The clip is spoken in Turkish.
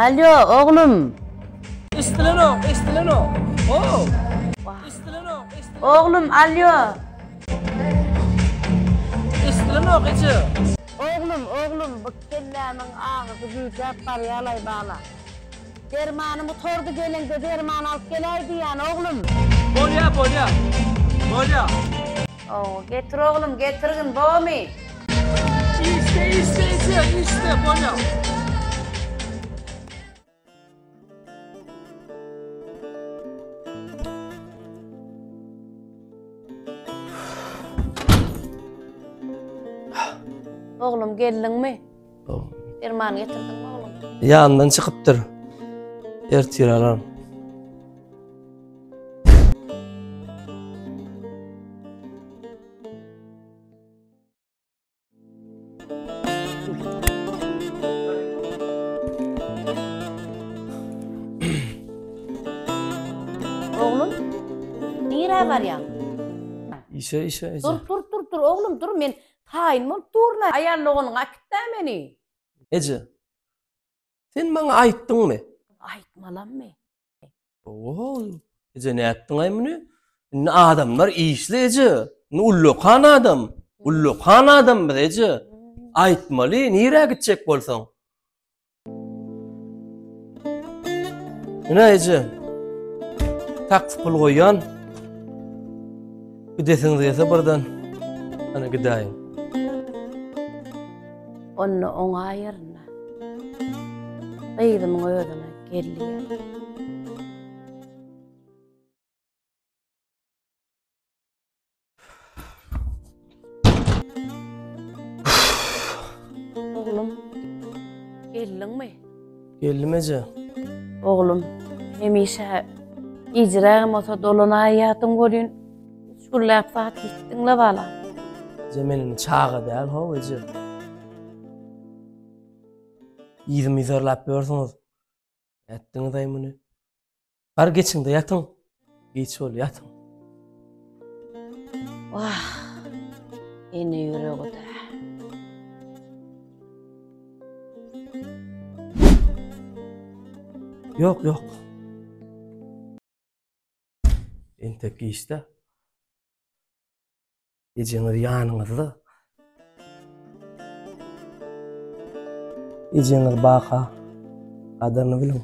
Alo oğlum. İstileno. Oh. İstileno. Oğlum alo. İstileno gece. Oğlum bu kellemin ağzı büyük var yalay bağla. Dermanımı tordu gelende derman alıp gelaydı yani oğlum. Bolya. Oo, getir oğlum getirgin boğmi. İşte bolya. Oğlum geldin mi? Oh. Derman getirdin mi oğlum? Yandan çıkıptır. Ertir alarım. Oğlum, nire var ya? İşe. Dur oğlum dur men tayin mol durna ayarlığının akitte meni. Ece. Sen bana ayttın mı? Aytmalam mı? Oo. Ece ne ettin aymını? Ne adamlar işli Ece. Ne ullukan adam. Ullukan adam bir Ece. Aytmalı, nire gidecek bolsan? Ne Ece? Taksi pul koyan. Gidesin diyese buradan. Ana gidayım. Onu ona ayırna. Kıydım ödüne geliyor. Oğlum, geldin mi? Geldim Ece. Oğlum, hemişe icrağım olsa dolana hayatım görün. Şullap saat gittin la bala. Cemel'in çağı değil ha Ece. Yüzümü zorlap görüyorsunuz. Yattınız aymını. Var geçin de yatın. Geç ol yatın. Vah, yine yüreği de. Yok. Enteki işte. Ece'nin yanınızda. Ece'nin baka. Adını bilin.